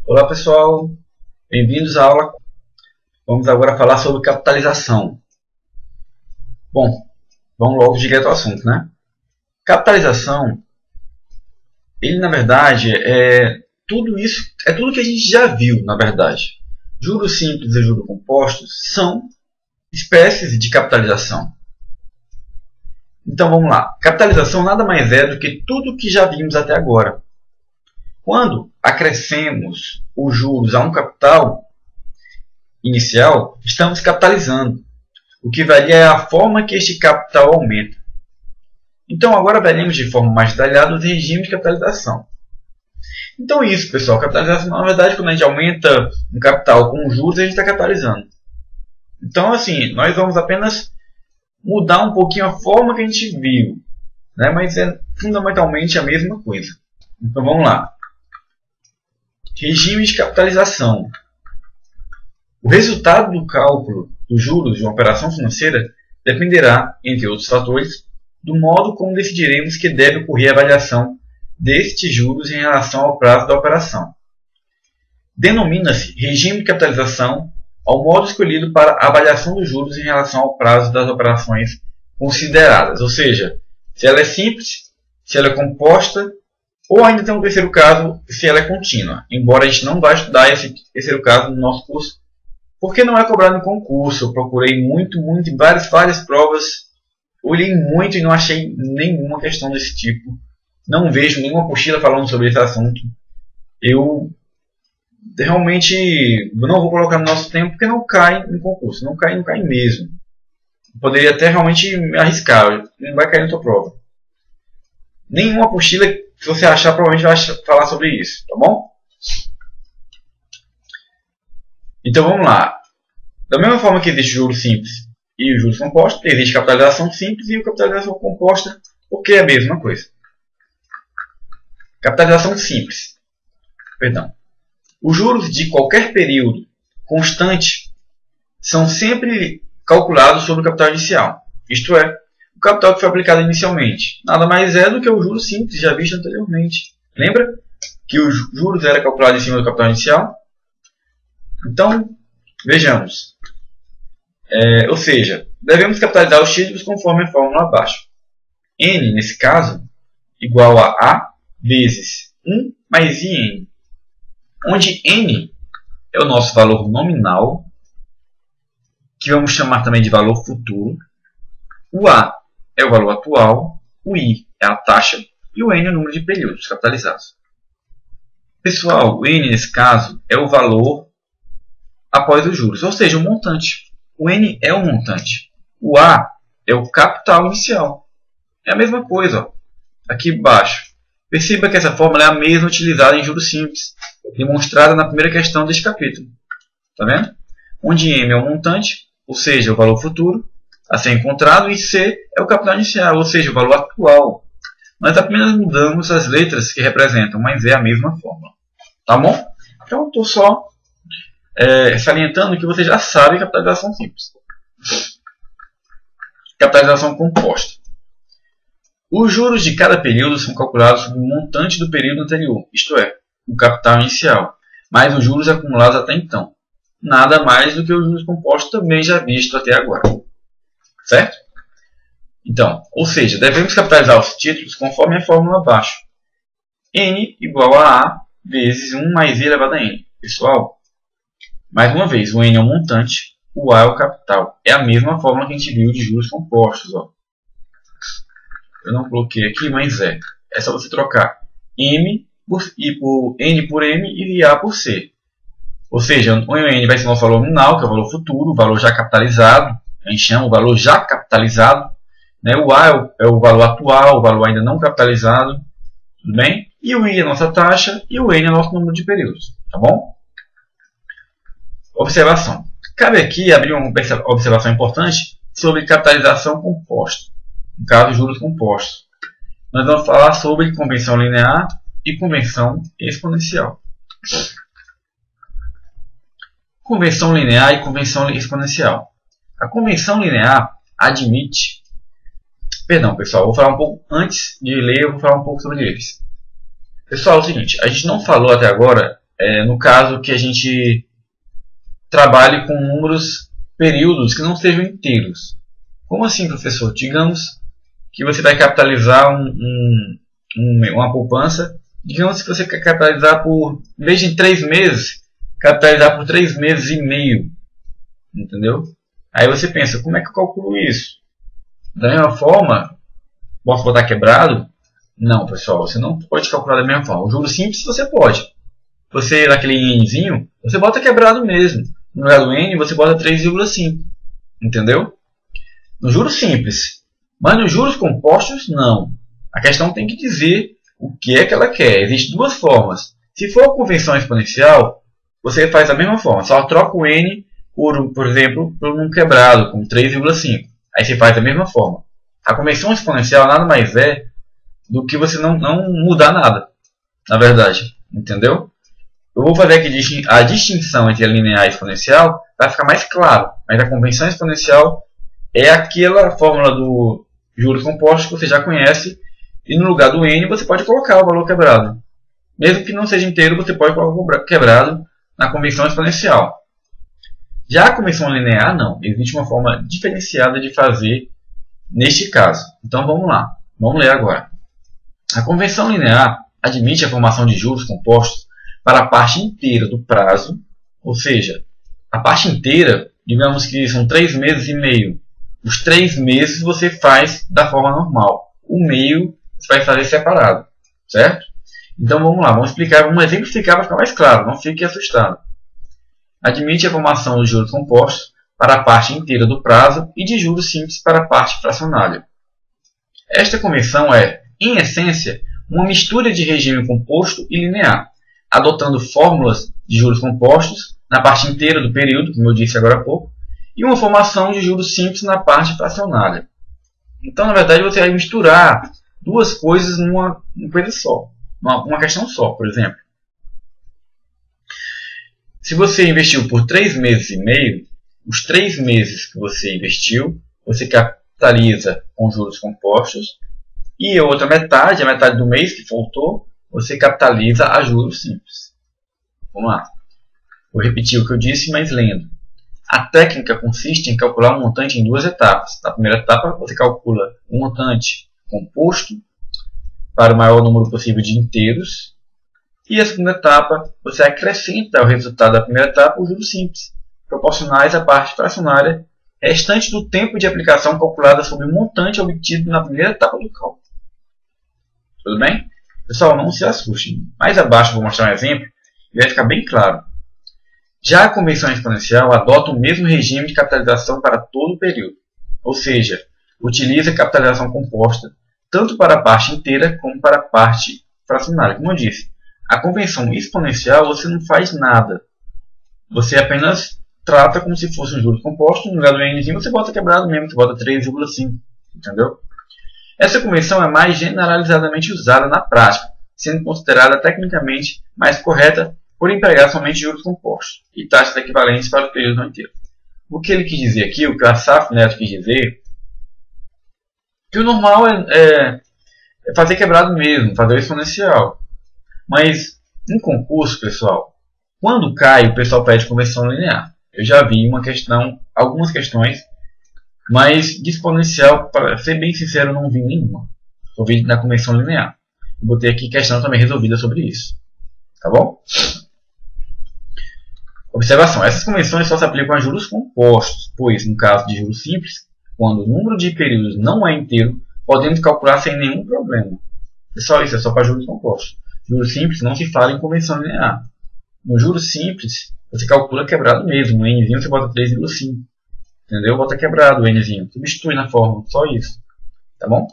Olá pessoal, bem-vindos à aula. Vamos agora falar sobre capitalização. Bom, vamos logo direto ao assunto, né? Capitalização, ele na verdade é tudo isso, é tudo que a gente já viu, na verdade. Juros simples e juros compostos são espécies de capitalização. Então vamos lá. Capitalização nada mais é do que tudo que já vimos até agora. Quando acrescemos os juros a um capital inicial, estamos capitalizando. O que varia é a forma que este capital aumenta. Então agora veremos de forma mais detalhada os regimes de capitalização. Então isso, pessoal, capitalização na verdade quando a gente aumenta um capital com juros, a gente está capitalizando. Então assim, nós vamos apenas mudar um pouquinho a forma que a gente viu, né? Mas é fundamentalmente a mesma coisa. Então vamos lá. Regime de capitalização. O resultado do cálculo dos juros de uma operação financeira dependerá, entre outros fatores, do modo como decidiremos que deve ocorrer a avaliação destes juros em relação ao prazo da operação. Denomina-se regime de capitalização ao modo escolhido para a avaliação dos juros em relação ao prazo das operações consideradas, ou seja, se ela é simples, se ela é composta, ou ainda tem um terceiro caso, se ela é contínua. Embora a gente não vá estudar esse terceiro caso no nosso curso, porque não é cobrado em concurso. Eu procurei muito, várias provas, olhei muito e não achei nenhuma questão desse tipo. Não vejo nenhuma apostila falando sobre esse assunto. Eu realmente não vou colocar no nosso tempo, porque não cai em concurso. Não cai mesmo. Poderia até realmente me arriscar, não vai cair na sua prova. Nenhuma apostila, se você achar, provavelmente vai falar sobre isso, tá bom? Então vamos lá. Da mesma forma que existe juros simples e os juros compostos, existe capitalização simples e capitalização composta, porque é a mesma coisa. Capitalização simples. Perdão. Os juros de qualquer período constante são sempre calculados sobre o capital inicial. Isto é, o capital que foi aplicado inicialmente. Nada mais é do que o juro simples já visto anteriormente. Lembra que os juros eram calculados em cima do capital inicial? Então, vejamos. Ou seja, devemos capitalizar os títulos conforme a fórmula abaixo. N, nesse caso, igual a A vezes 1 mais IN. Onde N é o nosso valor nominal, que vamos chamar também de valor futuro. O A é o valor atual, o I é a taxa e o N é o número de períodos capitalizados. Pessoal, o N nesse caso é o valor após os juros, ou seja, o montante. O N é o montante. O A é o capital inicial. É a mesma coisa, ó, aqui embaixo. Perceba que essa fórmula é a mesma utilizada em juros simples, demonstrada na primeira questão deste capítulo. Está vendo? Onde M é o montante, ou seja, o valor futuro a ser encontrado, e C é o capital inicial, ou seja, o valor atual. Nós apenas mudamos as letras que representam, mas é a mesma fórmula. Tá bom? Então, estou só salientando que você já sabe capitalização simples. Capitalização composta. Os juros de cada período são calculados sobre o montante do período anterior, isto é, o capital inicial, mais os juros acumulados até então. Nada mais do que os juros compostos também já visto até agora. Certo? Então, ou seja, devemos capitalizar os títulos conforme a fórmula abaixo. N igual a A vezes 1 mais I elevado a N. Pessoal, mais uma vez, o N é o montante, o A é o capital. É a mesma fórmula que a gente viu de juros compostos. Ó. Eu não coloquei aqui, mas é. É só você trocar N por M e A por C. Ou seja, o N vai ser o nosso valor nominal, que é o valor futuro, o valor já capitalizado. A gente chama o valor já capitalizado. Né? O A é o valor atual, o valor ainda não capitalizado. Tudo bem? E o I é a nossa taxa e o N é o nosso número de períodos. Tá bom? Observação. Cabe aqui abrir uma observação importante sobre capitalização composta. No caso, juros compostos. Nós vamos falar sobre convenção linear e convenção exponencial. Convenção linear e convenção exponencial. A convenção linear admite... Perdão, pessoal, vou falar um pouco antes de ler, eu vou falar um pouco sobre eles. Pessoal, é o seguinte, a gente não falou até agora no caso que a gente trabalhe com números, períodos que não sejam inteiros. Como assim, professor? Digamos que você vai capitalizar uma poupança. Digamos que você quer capitalizar por, em vez de 3 meses, capitalizar por 3 meses e meio. Entendeu? Aí você pensa, como é que eu calculo isso? Da mesma forma, posso botar quebrado? Não, pessoal, você não pode calcular da mesma forma. O juro simples você pode. Você, naquele Nzinho, você bota quebrado mesmo. No lugar do N, você bota 3,5. Entendeu? No juro simples. Mas nos juros compostos, não. A questão tem que dizer o que é que ela quer. Existem duas formas. Se for a convenção exponencial, você faz da mesma forma. Só troca o N por exemplo, por um quebrado, com 3,5. Aí você faz da mesma forma. A convenção exponencial nada mais é do que você não mudar nada. Na verdade. Entendeu? Eu vou fazer aqui a distinção entre a linear e a exponencial para ficar mais claro. Mas a convenção exponencial é aquela fórmula do juros compostos que você já conhece. E no lugar do N você pode colocar o valor quebrado. Mesmo que não seja inteiro, você pode colocar o quebrado na convenção exponencial. Já a convenção linear, não. Existe uma forma diferenciada de fazer neste caso. Então vamos lá. Vamos ler agora. A convenção linear admite a formação de juros compostos para a parte inteira do prazo. Ou seja, a parte inteira, digamos que são 3 meses e meio. Os 3 meses você faz da forma normal. O meio você vai fazer separado. Certo? Então vamos lá. Vamos exemplificar para ficar mais claro. Não fique assustado. Admite a formação de juros compostos para a parte inteira do prazo e de juros simples para a parte fracionária. Esta convenção é, em essência, uma mistura de regime composto e linear, adotando fórmulas de juros compostos na parte inteira do período, como eu disse agora há pouco, e uma formação de juros simples na parte fracionária. Então, na verdade, você vai misturar duas coisas numa coisa só, uma questão só, por exemplo. Se você investiu por 3 meses e meio, os 3 meses que você investiu, você capitaliza com juros compostos. E a outra metade, a metade do mês que faltou, você capitaliza a juros simples. Vamos lá. Vou repetir o que eu disse, mas lendo. A técnica consiste em calcular um montante em duas etapas. Na primeira etapa, você calcula um montante composto para o maior número possível de inteiros. E a segunda etapa, você acrescenta ao resultado da primeira etapa os juros simples, proporcionais à parte fracionária restante do tempo de aplicação calculada sobre o montante obtido na primeira etapa do cálculo. Tudo bem? Pessoal, não se assustem. Mais abaixo eu vou mostrar um exemplo e vai ficar bem claro. Já a convenção exponencial adota o mesmo regime de capitalização para todo o período, ou seja, utiliza capitalização composta tanto para a parte inteira como para a parte fracionária. Como eu disse, a convenção exponencial você não faz nada. Você apenas trata como se fosse um juros composto. No lugar do N você bota quebrado mesmo, você bota 3,5. Entendeu? Essa convenção é mais generalizadamente usada na prática, sendo considerada tecnicamente mais correta por empregar somente juros compostos e taxas equivalentes para o período não inteiro. O que ele quis dizer aqui, o que o Asaf Neto quis dizer, que o normal é fazer quebrado mesmo, fazer o exponencial. Mas, em concurso, pessoal, quando cai, o pessoal pede conversão linear. Eu já vi algumas questões, mas de exponencial, para ser bem sincero, eu não vi nenhuma. Só vi na conversão linear. Eu botei aqui questão também resolvida sobre isso. Tá bom? Observação. Essas convenções só se aplicam a juros compostos, pois, no caso de juros simples, quando o número de períodos não é inteiro, podemos calcular sem nenhum problema. Pessoal, isso é só para juros compostos. Juros simples não se fala em convenção linear. No juros simples, você calcula quebrado mesmo. No Nzinho você bota 3,5. Entendeu? Bota quebrado o Nzinho. Substitui na fórmula. Só isso. Tá bom?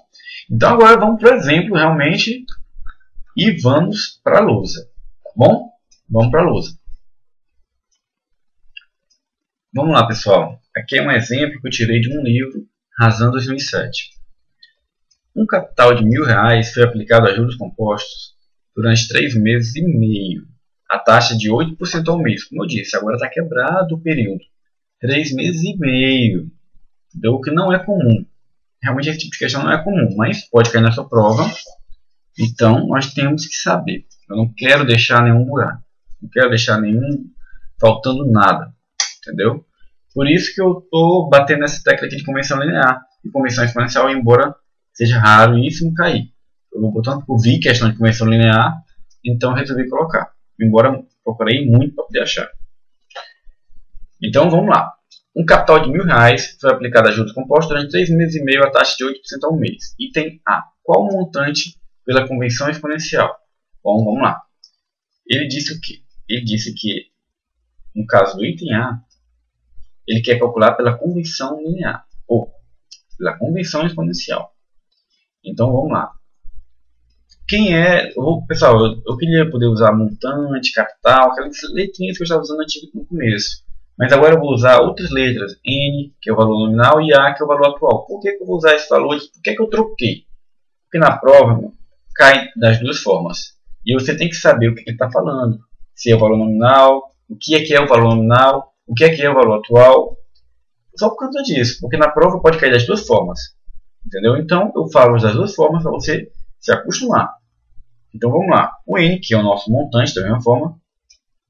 Então agora vamos para o exemplo realmente. E vamos para a lousa. Tá bom? Vamos para a lousa. Vamos lá, pessoal. Aqui é um exemplo que eu tirei de um livro, Razão 2007. Um capital de R$1.000 foi aplicado a juros compostos durante 3 meses e meio. A taxa de 8% ao mês. Como eu disse, agora está quebrado o período. 3 meses e meio. O que não é comum. Realmente esse tipo de questão não é comum, mas pode cair na sua prova. Então nós temos que saber. Eu não quero deixar nenhum buraco. Não quero deixar nenhum faltando nada, entendeu? Por isso que eu estou batendo nessa tecla aqui de convenção linear e convenção exponencial, embora seja raríssimo cair. Eu vou botando por vir questão de convenção linear, então resolvi colocar, embora procurei muito para poder achar. Então vamos lá. Um capital de R$1.000 foi aplicado a juros compostos durante 3 meses e meio a taxa de 8% ao mês. Item A. Qual o montante pela convenção exponencial? Bom, vamos lá. Ele disse o quê? Ele disse que, no caso do item A, ele quer calcular pela convenção linear, ou pela convenção exponencial. Então vamos lá. Quem é... pessoal, eu queria poder usar montante, capital, aquelas letrinhas que eu estava usando no começo. Mas agora eu vou usar outras letras, N, que é o valor nominal, e A, que é o valor atual. Por que eu vou usar esses valores? Por que eu troquei? Porque na prova cai das duas formas. E você tem que saber o que ele está falando. Se é o valor nominal, o que é o valor nominal, o que é o valor atual. Só por conta disso, porque na prova pode cair das duas formas. Entendeu? Então eu falo das duas formas para você se acostumar. Então vamos lá. O N, que é o nosso montante, da mesma forma,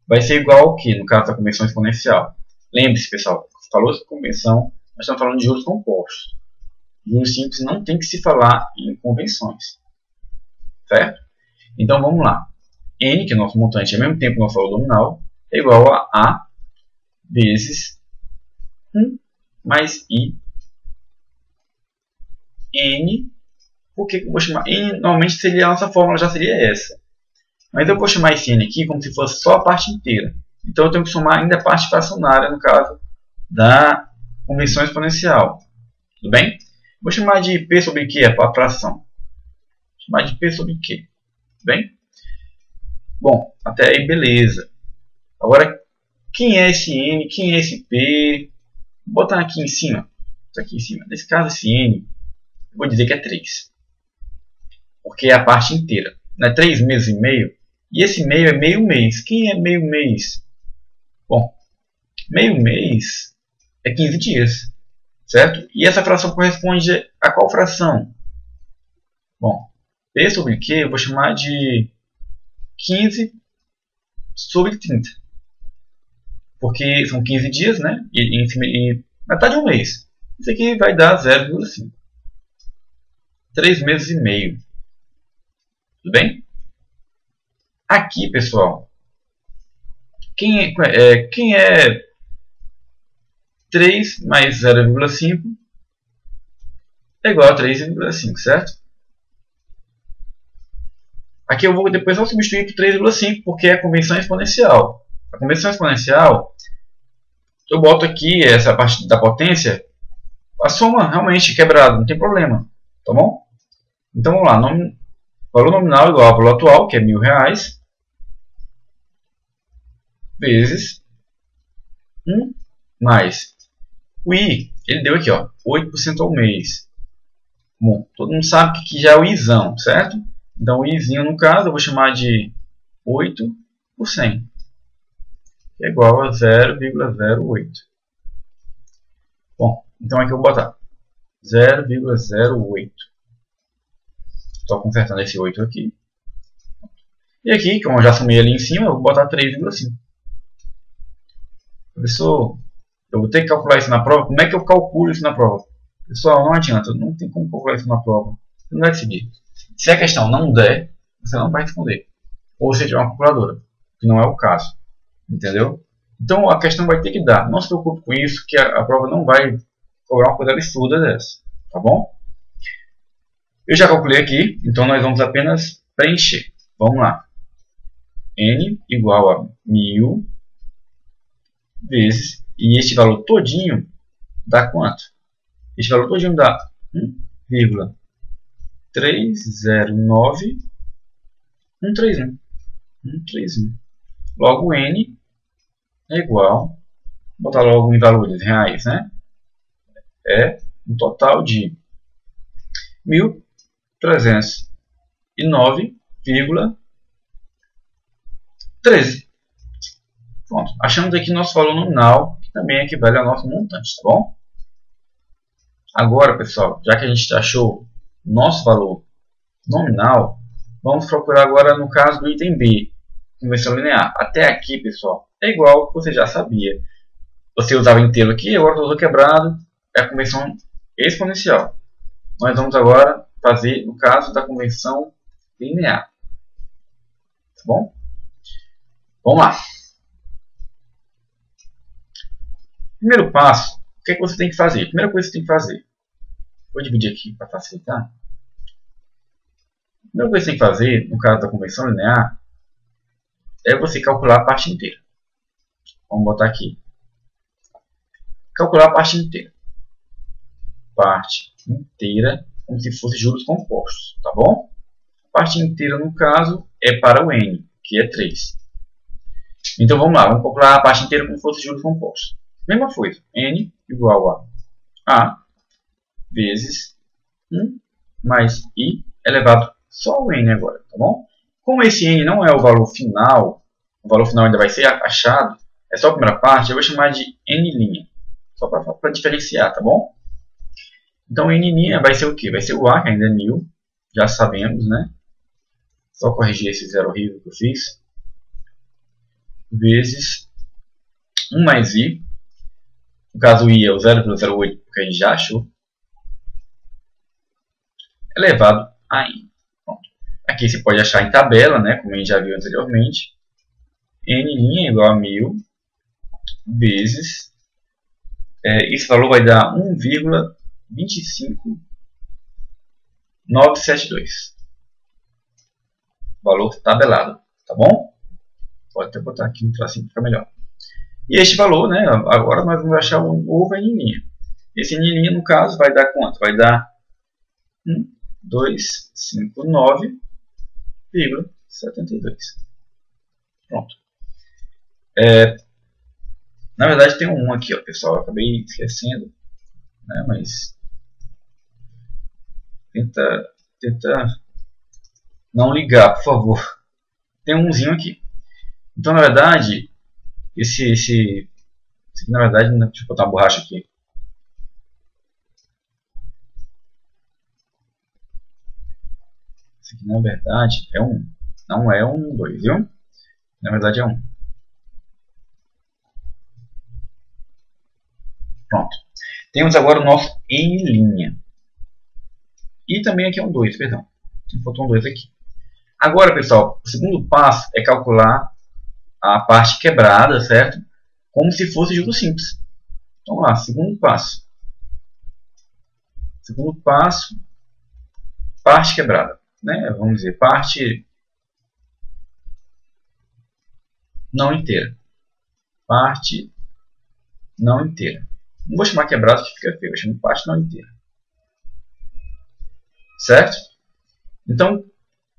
vai ser igual ao que no caso da convenção exponencial. Lembre-se, pessoal, falou de convenção, nós estamos falando de juros compostos. Juros simples não tem que se falar em convenções. Certo? Então vamos lá. N, que é o nosso montante, ao mesmo tempo nosso valor nominal, é igual a A vezes 1 mais I N. Por que eu vou chamar N? Normalmente seria a nossa fórmula, já seria essa. Mas eu vou chamar esse N aqui como se fosse só a parte inteira. Então eu tenho que somar ainda a parte fracionária, no caso da convenção exponencial. Tudo bem? Vou chamar de P sobre Q, a fração. Vou chamar de P sobre Q. Tudo bem? Bom, até aí beleza. Agora, quem é esse N? Quem é esse P? Vou botar aqui em cima. Aqui em cima. Nesse caso, esse N, eu vou dizer que é 3. Porque é a parte inteira. Não é 3 meses e meio? E esse meio é meio mês. Quem é meio mês? Bom, meio mês é 15 dias. Certo? E essa fração corresponde a qual fração? Bom, P sobre Q eu vou chamar de 15 sobre 30. Porque são 15 dias, né? E metade de um mês. Isso aqui vai dar 0,5. 3 meses e meio. Tudo bem? Aqui, pessoal, quem é 3 mais 0,5 é igual a 3,5, certo? Aqui eu vou depois só substituir por 3,5 porque é a convenção exponencial. A convenção exponencial, eu boto aqui essa parte da potência, a soma realmente quebrada, não tem problema, tá bom? Então vamos lá, valor nominal igual ao valor atual, que é R$1.000, vezes 1 mais o I, ele deu aqui, ó, 8% ao mês. Bom, todo mundo sabe que já é o Izão, certo? Então o Izinho, no caso, eu vou chamar de 8 por 100, que é igual a 0,08. Bom, então aqui eu vou botar 0,08. Estou consertando esse 8 aqui. E aqui, como eu já assumi ali em cima, eu vou botar 3,5. Professor, eu vou ter que calcular isso na prova. Como é que eu calculo isso na prova? Pessoal, não adianta. Não tem como calcular isso na prova. Você não vai decidir. Se a questão não der, você não vai responder. Ou você tiver uma calculadora, que não é o caso. Entendeu? Então a questão vai ter que dar. Não se preocupe com isso, que a prova não vai cobrar uma coisa absurda dessa. Tá bom? Eu já calculei aqui, então nós vamos apenas preencher. Vamos lá. N igual a 1.000 vezes, e este valor todinho dá quanto? Este valor todinho dá 1,309,131. Logo N é igual, vou botar logo em valores reais, né? É um total de 1.309,13. Pronto, achamos aqui nosso valor nominal, que também equivale ao nosso montante, tá bom? Agora, pessoal, já que a gente achou nosso valor nominal, vamos procurar agora no caso do item B, convenção linear. Até aqui, pessoal, é igual ao que você já sabia. Você usava inteiro aqui, agora usou quebrado, é a convenção exponencial. Nós vamos agora fazer o caso da convenção linear. Tá bom? Vamos lá. Primeiro passo, o que é que você tem que fazer? Primeira coisa que você tem que fazer. Vou dividir aqui para facilitar. A primeira coisa que você tem que fazer, no caso da convenção linear, é você calcular a parte inteira. Vamos botar aqui. Calcular a parte inteira. Parte inteira, como se fosse juros compostos, tá bom? A parte inteira, no caso, é para o n, que é 3. Então vamos lá, vamos calcular a parte inteira como se fosse juros compostos. Mesma coisa, n igual a vezes 1 mais i elevado só ao n agora, tá bom? Como esse n não é o valor final ainda vai ser achado, é só a primeira parte, eu vou chamar de n', só para diferenciar, tá bom? Então n' vai ser o quê? Vai ser o a, que ainda é 1000, já sabemos, né? Só corrigir esse zero horrível que eu fiz. Vezes 1 mais i, no caso i é o 0,08, porque a gente já achou, elevado a n. Pronto. Aqui você pode achar em tabela, né, como a gente já viu anteriormente. N' é igual a 1000 vezes, esse valor vai dar 1,25972. Valor tabelado, tá bom? Pode até botar aqui no tracinho para ficar melhor. E este valor, né, agora nós vamos achar o novo n'. Esse n', no caso, vai dar quanto? Vai dar 259,72. Pronto. Na verdade tem um aqui, ó, pessoal. Eu acabei esquecendo, né, mas tenta não ligar, por favor. Tem um umzinho aqui. Então, na verdade, esse aqui, na verdade, deixa eu botar uma borracha aqui. Esse aqui, na verdade, é 1. Não é 1, 2, viu? Na verdade, é 1. Pronto. Temos agora o nosso n'. E também aqui é um 2, perdão. Faltou um 2 aqui. Agora, pessoal, o segundo passo é calcular a parte quebrada, certo? Como se fosse juros simples. Então, vamos lá, segundo passo. Segundo passo, parte quebrada, né? Vamos dizer, parte não inteira. Parte não inteira. Não vou chamar quebrado que fica feio, eu chamo parte não inteira. Certo? Então,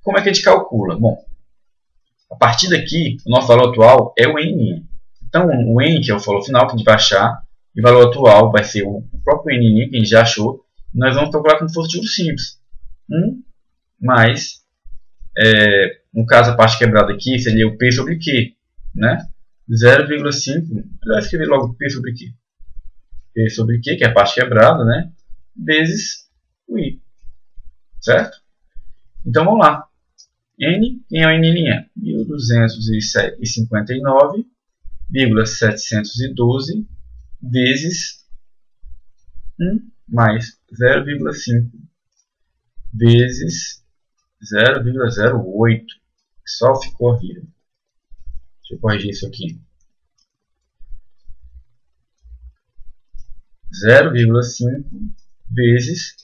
como é que a gente calcula? Bom, a partir daqui, o nosso valor atual é o n'. Então, o n, que é o valor final que a gente vai achar, e o valor atual vai ser o próprio n' que a gente já achou, e nós vamos calcular como se fosse juros simples. 1 mais, no caso a parte quebrada aqui, seria o P sobre Q, né? 0,5, melhor escrever logo P sobre Q. P sobre Q, que é a parte quebrada, né? Vezes o I. Certo? Então vamos lá. N, quem é o n'? 1259,712 vezes 1 mais 0,5 vezes 0,08. Só ficou horrível. Deixa eu corrigir isso aqui. 0,5 vezes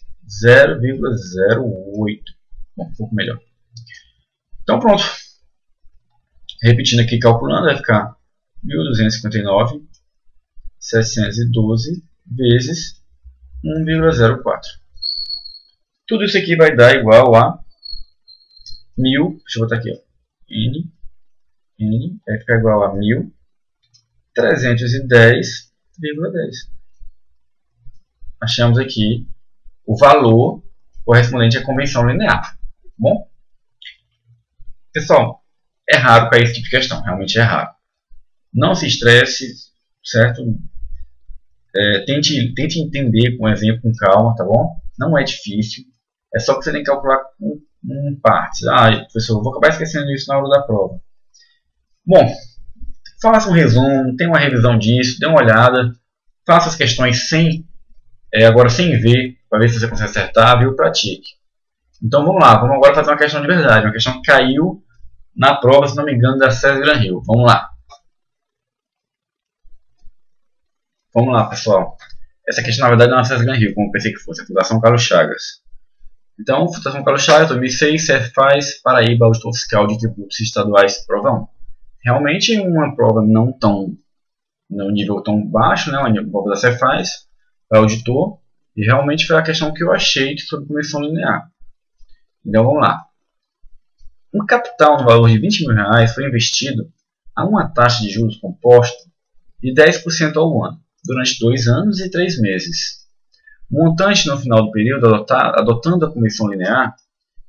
0,08. Bom, um pouco melhor. Então pronto. Repetindo aqui, calculando, vai ficar 1259,712 vezes 1,04. Tudo isso aqui vai dar igual a 1000. Deixa eu botar aqui, ó. N vai ficar igual a 1310,10. Achamos aqui o valor correspondente à convenção linear. Bom, pessoal, é raro para esse tipo de questão, realmente é raro. Não se estresse, certo? Tente entender com exemplo, com calma, tá bom? Não é difícil, é só que você tem que calcular com partes. Professor, eu vou acabar esquecendo isso na hora da prova. Bom, faça um resumo, tenha uma revisão disso, dê uma olhada, faça as questões agora sem ver, para ver se você consegue acertar, viu? Pratique. Então vamos lá, vamos agora fazer uma questão de verdade, uma questão que caiu na prova, se não me engano, da César Granhill. Vamos lá. Vamos lá, pessoal. Essa questão, na verdade, não é a César Granhill, como eu pensei que fosse, a Fundação Carlos Chagas. Então, Fundação Carlos Chagas, 2006, Cefaz, Paraíba, Auditor Fiscal de Tributos Estaduais, prova 1. Realmente, uma prova não tão, no nível tão baixo, né, uma prova da Cefaz, para auditor, e realmente foi a questão que eu achei sobre comissão linear. Então, vamos lá. Um capital no valor de R$20.000 foi investido a uma taxa de juros composta de 10% ao ano, durante 2 anos e 3 meses. O montante no final do período, adotando a comissão linear,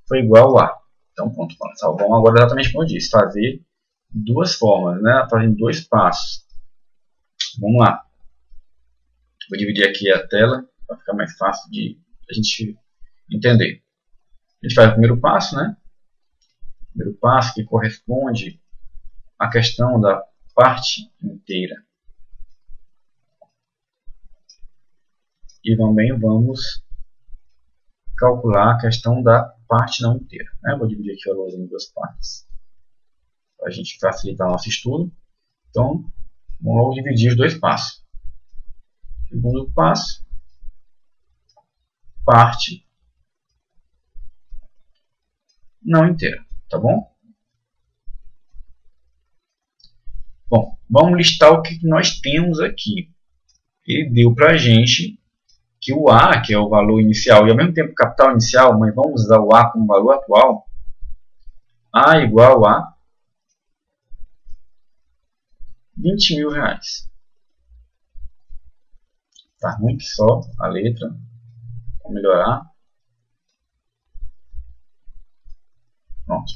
foi igual a... Então, ponto. Vamos agora exatamente como eu disse, fazer de 2 formas, né? Fazendo 2 passos. Vamos lá. Vou dividir aqui a tela para ficar mais fácil de a gente entender. A gente faz o primeiro passo, né? O primeiro passo que corresponde à questão da parte inteira. E também vamos calcular a questão da parte não inteira, né? Vou dividir aqui a lousa em 2 partes, para a gente facilitar o nosso estudo. Então, vamos logo dividir os 2 passos. Segundo passo, parte não inteira, tá bom? Bom, vamos listar o que nós temos aqui. Ele deu para a gente que o A, que é o valor inicial, e ao mesmo tempo capital inicial, mas vamos usar o A como valor atual, A igual a R$20.000. Tá ruim que só a letra, vou melhorar. Pronto.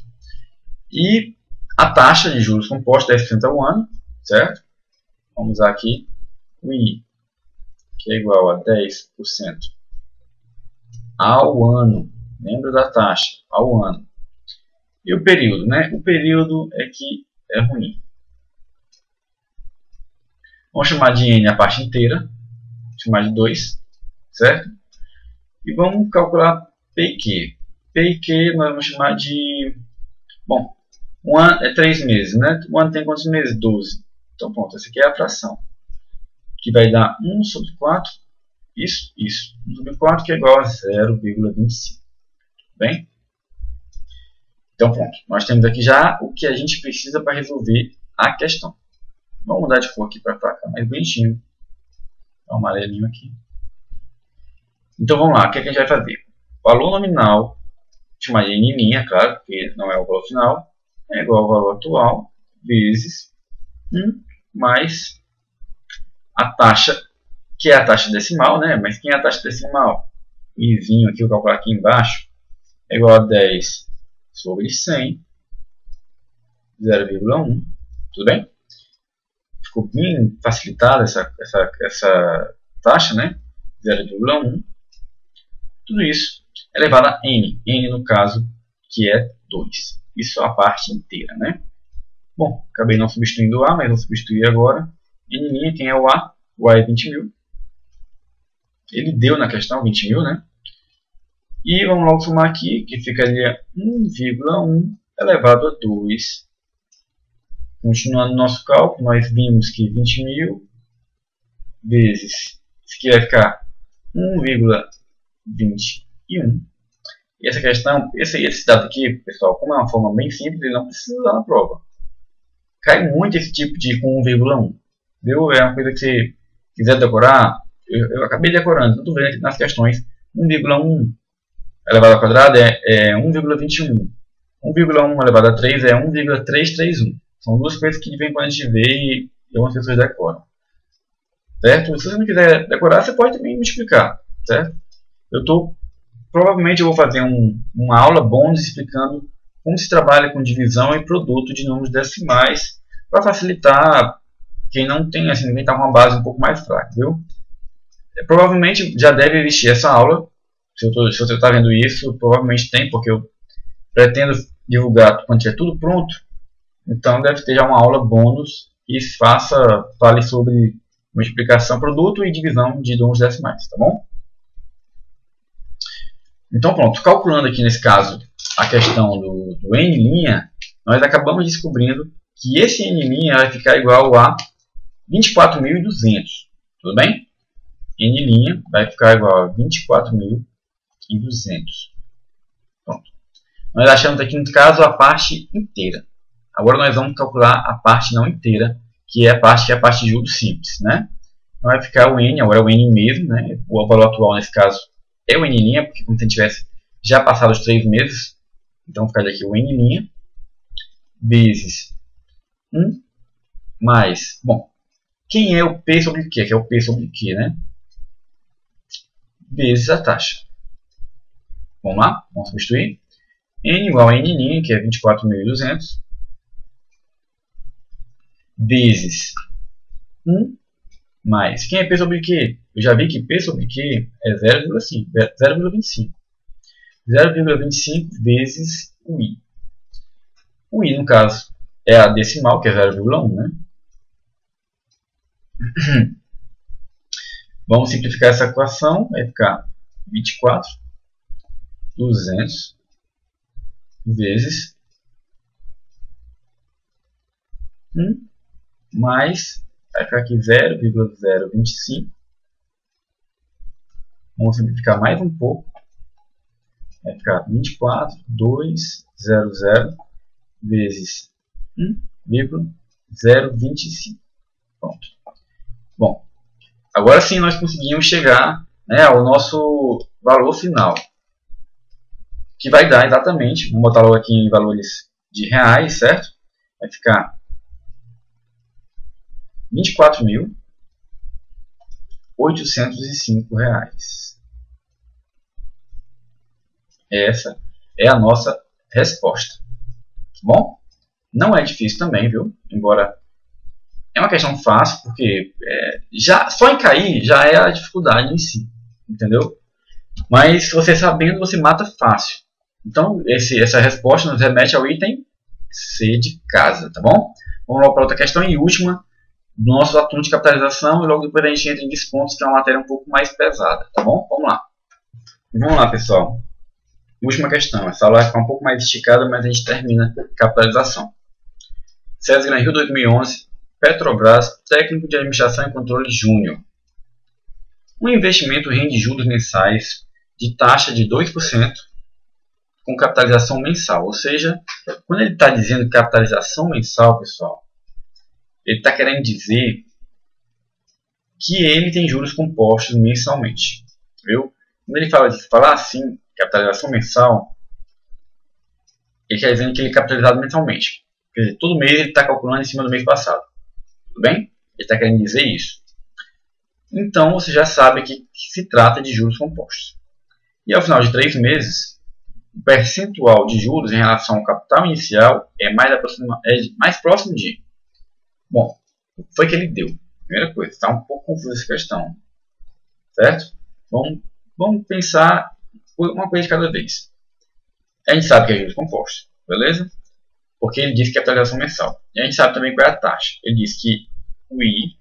E a taxa de juros composta 10% ao ano, certo? Vamos usar aqui o I, que é igual a 10% ao ano. Lembra da taxa, ao ano. E o período, né? O período é que é ruim. Vamos chamar de N a parte inteira. Vamos chamar de 2, certo? E vamos calcular P e Q. P e Q nós vamos chamar de... Bom, um ano é 3 meses, né? Um ano tem quantos meses? 12. Então pronto, essa aqui é a fração. Que vai dar 1 sobre 4. Isso. 1 sobre 4 que é igual a 0,25. Bem? Então pronto. Nós temos aqui já o que a gente precisa para resolver a questão. Vamos mudar de cor aqui para ficar mais bonitinho. Dá um amarelinho aqui. Então vamos lá. O que, é que a gente vai fazer? O valor nominal, chamar de N', claro, porque não é o valor final, é igual ao valor atual vezes 1 mais a taxa, que é a taxa decimal, né? Mas quem é a taxa decimal? O izinho aqui, eu vou calcular aqui embaixo, é igual a 10 sobre 100, 0,1, tudo bem? Ficou bem facilitada essa taxa, né? 0,1. Tudo isso elevado a N. N no caso, que é 2. Isso é a parte inteira, né? Bom, acabei não substituindo o A, mas vou substituir agora. N', quem é o A? O A é 20.000. Ele deu na questão 20.000, né? E vamos logo somar aqui, que ficaria 1,1 elevado a 2. Continuando o nosso cálculo, nós vimos que 20.000 vezes, isso aqui vai ficar 1,21. E essa questão, esse dado aqui, pessoal, como é uma forma bem simples, ele não precisa usar na prova. Cai muito esse tipo de com 1,1. Viu? É uma coisa que você quiser decorar, eu acabei decorando, estou vendo aqui nas questões. 1,1 elevado ao quadrado é 1,21. 1,1 elevado a 3 é 1,331. São duas coisas que de vez em quando a gente vê e algumas pessoas decoram. Certo? Se você não quiser decorar, você pode também multiplicar. Certo? Provavelmente eu vou fazer uma aula bônus explicando como se trabalha com divisão e produto de números decimais para facilitar quem não tem, assim, quem está com uma base um pouco mais fraca, viu? Provavelmente já deve existir essa aula. Se você está vendo isso, provavelmente tem, porque eu pretendo divulgar quando tiver tudo pronto. Então deve ter já uma aula bônus que fale sobre multiplicação, produto e divisão de números decimais, tá bom? Então pronto, calculando aqui nesse caso a questão do n', nós acabamos descobrindo que esse n' vai ficar igual a 24.200, tudo bem? N' vai ficar igual a 24.200. Pronto. Nós achamos aqui no caso a parte inteira. Agora nós vamos calcular a parte não inteira, que é a parte de juros simples, né? Então vai ficar o n, agora é o n mesmo, né? O valor atual nesse caso é o n', porque como se a gente tivesse já passado os 3 meses, então ficar aqui o n' vezes 1 mais, bom, quem é o P sobre Q? Que é o P sobre Q, né? Vezes a taxa. Vamos lá, vamos substituir. N igual a n', que é 24.200, vezes 1 mais, quem é P sobre Q? Eu já vi que P sobre Q é 0,25. 0,25 vezes o I. O I, no caso, é a decimal, que é 0,1, né? Vamos simplificar essa equação, vai ficar 24.200 vezes 1 mais, vai ficar aqui 0,025. Vamos simplificar mais um pouco, vai ficar 24.200 vezes 1,025. Pronto. Bom, agora sim nós conseguimos chegar, né, ao nosso valor final, que vai dar exatamente, vamos botar logo aqui em valores de reais, certo? Vai ficar 24.805 reais. Essa é a nossa resposta. Bom, não é difícil também, viu? Embora é uma questão fácil, porque só em cair já é a dificuldade em si, entendeu? Mas você sabendo, você mata fácil. Então, essa resposta nos remete ao item C de casa, tá bom? Vamos lá para outra questão e última do nosso atum de capitalização, e logo depois a gente entra em descontos, que é uma matéria um pouco mais pesada, tá bom? Vamos lá. Vamos lá, pessoal. Última questão. Essa aula vai ficar um pouco mais esticada, mas a gente termina a capitalização. César Gran Rio 2011, Petrobras, técnico de administração e controle júnior. Um investimento rende juros mensais de taxa de 2% com capitalização mensal. Ou seja, quando ele está dizendo capitalização mensal, pessoal, ele está querendo dizer que ele tem juros compostos mensalmente. Viu? Quando ele fala assim, capitalização mensal, ele quer dizer que ele é capitalizado mensalmente. Quer dizer, todo mês ele está calculando em cima do mês passado. Tudo bem? Ele está querendo dizer isso. Então, você já sabe que se trata de juros compostos. E ao final de 3 meses, o percentual de juros em relação ao capital inicial é mais próximo de... Bom, o que foi que ele deu? Primeira coisa, está um pouco confusa essa questão. Certo? Vamos pensar uma coisa de cada vez. A gente sabe que é juros compostos, beleza? Porque ele diz que é capitalização mensal. E a gente sabe também qual é a taxa. Ele diz que o I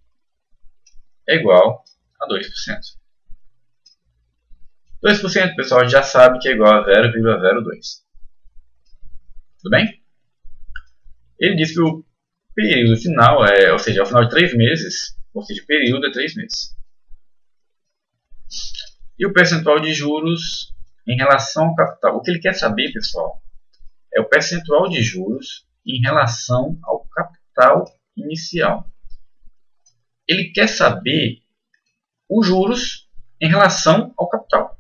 é igual a 2%. 2%, pessoal, a gente já sabe que é igual a 0,02. Tudo bem? Ele diz que o período final, ou seja, ao final de 3 meses, ou seja, o período é 3 meses. E o percentual de juros em relação ao capital. O que ele quer saber, pessoal, é o percentual de juros em relação ao capital inicial. Ele quer saber os juros em relação ao capital.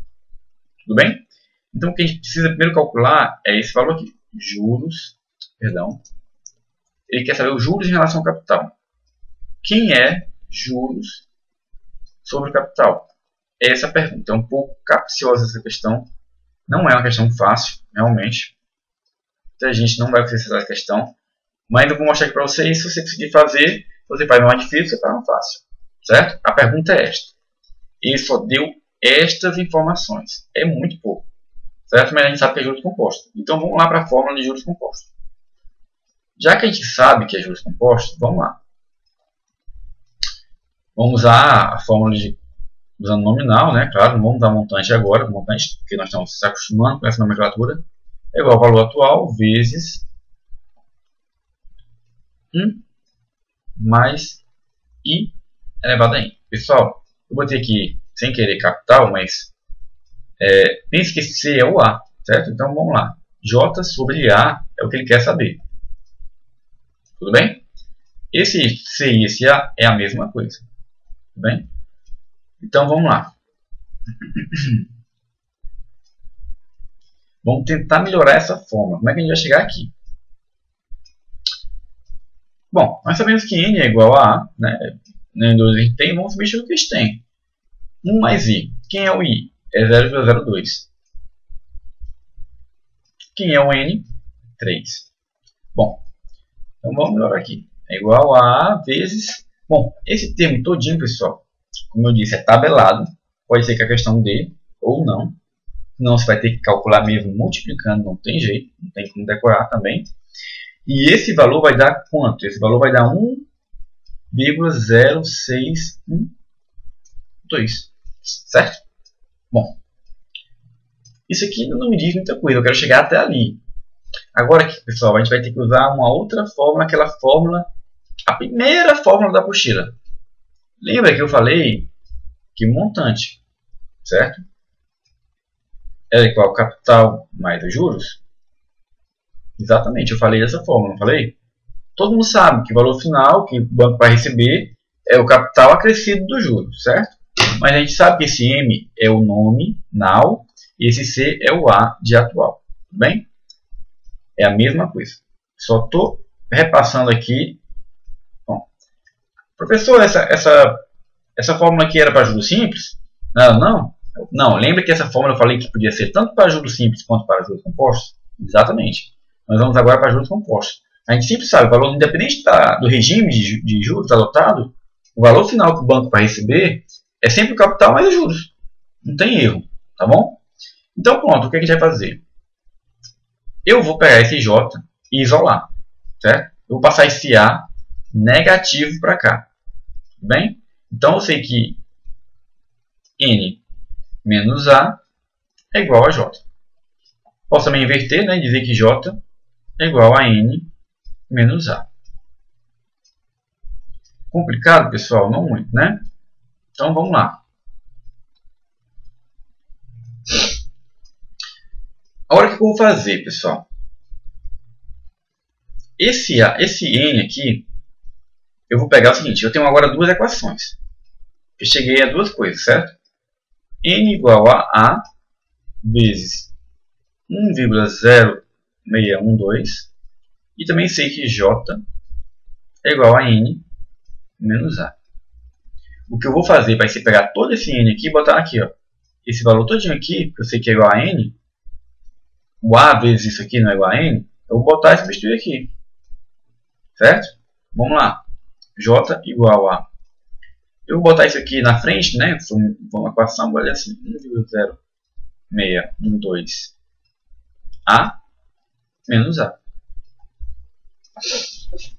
Tudo bem? Então, o que a gente precisa primeiro calcular é esse valor aqui. Ele quer saber os juros em relação ao capital. Quem é juros sobre o capital? Essa pergunta é um pouco capciosa, essa questão. Não é uma questão fácil, realmente. Muita gente não vai conseguir essa questão. Mas eu vou mostrar aqui para vocês. Se você conseguir fazer, você faz mais difícil, você faz mais fácil. Certo? A pergunta é esta. Ele só deu estas informações. É muito pouco. Certo? Mas a gente sabe que é juros compostos. Então vamos lá para a fórmula de juros compostos. Já que a gente sabe que é juros compostos, vamos lá. Vamos usar a fórmula usando nominal, né? Claro, não vamos usar montante agora, montante, porque nós estamos se acostumando com essa nomenclatura. É igual ao valor atual vezes 1 mais I elevado a N. Pessoal, eu botei aqui sem querer capital, mas pense que esse C é o A, certo? Então vamos lá. J sobre A é o que ele quer saber. Tudo bem? Esse C e esse A é a mesma coisa. Tudo bem? Então vamos lá. Vamos tentar melhorar essa fórmula. Como é que a gente vai chegar aqui? Bom, nós sabemos que N é igual a A, né? Nem dois a gente tem, vamos substituir o que a gente tem. 1 mais I. Quem é o I? É 0,02. Quem é o N? 3. Bom, então vamos melhorar aqui. É igual a A vezes... Bom, esse termo todinho, pessoal, como eu disse, é tabelado. Pode ser que a questão dê ou não. Senão você vai ter que calcular mesmo multiplicando, não tem jeito. Não tem como decorar também. E esse valor vai dar quanto? Esse valor vai dar 1,0612. Certo? Bom, isso aqui não me diz muita coisa. Eu quero chegar até ali. Agora, aqui, pessoal, a gente vai ter que usar uma outra fórmula. Aquela fórmula, a primeira fórmula da apostila. Lembra que eu falei que montante, certo? É igual ao capital mais os juros? Exatamente, eu falei dessa forma, não falei? Todo mundo sabe que o valor final que o banco vai receber é o capital acrescido do juros, certo? Mas a gente sabe que esse M é o nominal e esse C é o A de atual. Tudo bem? É a mesma coisa. Só estou repassando aqui. Bom, professor, essa fórmula aqui era para juros simples? Não, lembra que essa fórmula eu falei que podia ser tanto para juros simples quanto para juros compostos? Exatamente. Nós vamos agora para juros compostos. A gente sempre sabe, o valor independente do regime de juros adotado, o valor final que o banco vai receber é sempre o capital mais os juros. Não tem erro, tá bom? Então pronto, o que a gente vai fazer? Eu vou pegar esse J e isolar, certo? Eu vou passar esse A negativo para cá. Tudo bem? Então eu sei que N menos A é igual a J. Posso também inverter, né? Dizer que J é igual a N menos A. Complicado, pessoal? Não muito, né? Então vamos lá. Agora o que eu vou fazer, pessoal? Esse N aqui, eu vou pegar o seguinte, eu tenho agora duas equações. Eu cheguei a duas coisas, certo? N igual a A vezes 1,0612 e também sei que J é igual a N menos A. O que eu vou fazer vai ser pegar todo esse N aqui e botar aqui, ó, esse valor todinho aqui, que eu sei que é igual a N, o A vezes isso aqui não é igual a N, eu vou botar e substituir aqui. Certo? Vamos lá. J igual a... Eu vou botar isso aqui na frente, né? Foi uma equação, olha assim, 1,0612 A menos A.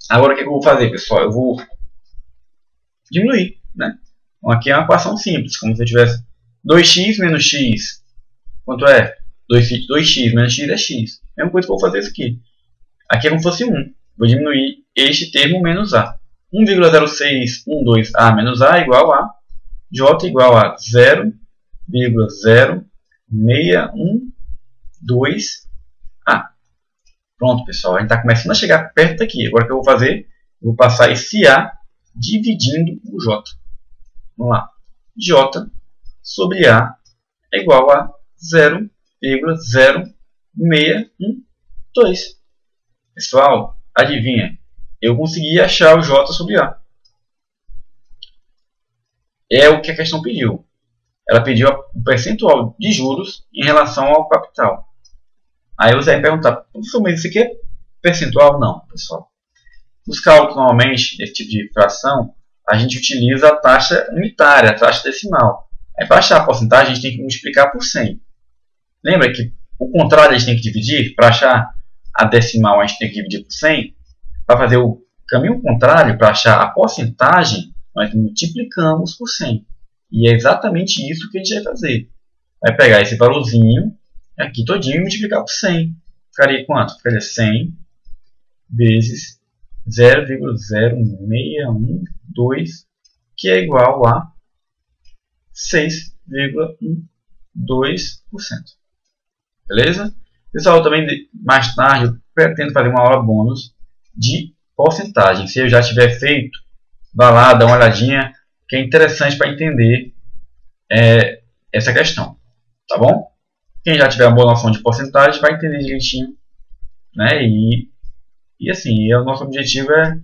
Agora o que eu vou fazer, pessoal? Eu vou diminuir, né? Então, aqui é uma equação simples, como se eu tivesse 2x menos x. Quanto é? 2x menos x é x. Mesma coisa que eu vou fazer isso aqui. Aqui é como se fosse 1. Vou diminuir este termo menos A. 1,0612A menos A igual a J igual a 0,0612A. Pronto, pessoal. A gente está começando a chegar perto daqui. Agora o que eu vou fazer? Eu vou passar esse A dividindo o J. Vamos lá. J sobre A é igual a 0,0612. Pessoal, adivinha? Eu consegui achar o J sobre A. É o que a questão pediu. Ela pediu o percentual de juros em relação ao capital. Aí você vai perguntar, professor, mas isso aqui é percentual? Não, pessoal. Nos cálculos, normalmente, desse tipo de fração, a gente utiliza a taxa unitária, a taxa decimal. Aí, para achar a porcentagem, a gente tem que multiplicar por 100. Lembra que o contrário a gente tem que dividir? Para achar a decimal, a gente tem que dividir por 100. para fazer o caminho contrário, para achar a porcentagem, nós multiplicamos por 100. E é exatamente isso que a gente vai fazer. Vai pegar esse valorzinho aqui todinho e multiplicar por 100. Ficaria quanto? Ficaria 100 vezes 0,0612, que é igual a 6,12%. Beleza? Pessoal, também mais tarde eu pretendo fazer uma aula bônus de porcentagem. Se eu já tiver feito, vá lá, dá uma olhadinha, que é interessante para entender essa questão. Tá bom? Quem já tiver uma boa noção de porcentagem vai entender direitinho, né? E assim, o nosso objetivo é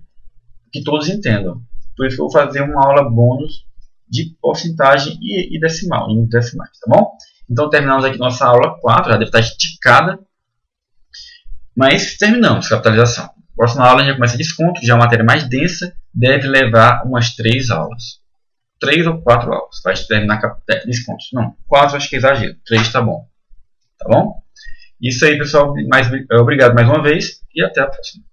que todos entendam. Por isso que eu vou fazer uma aula bônus de porcentagem e decimal, em decimais, tá bom? Então terminamos aqui nossa aula 4, já deve estar esticada, mas terminamos capitalização. Próxima aula a gente começa desconto, já é uma matéria mais densa, deve levar umas 3 aulas. 3 ou 4 aulas, vai terminar descontos. Não, 4 acho que é exagero, 3 está bom. Tá bom? Isso aí, pessoal. Obrigado mais uma vez e até a próxima.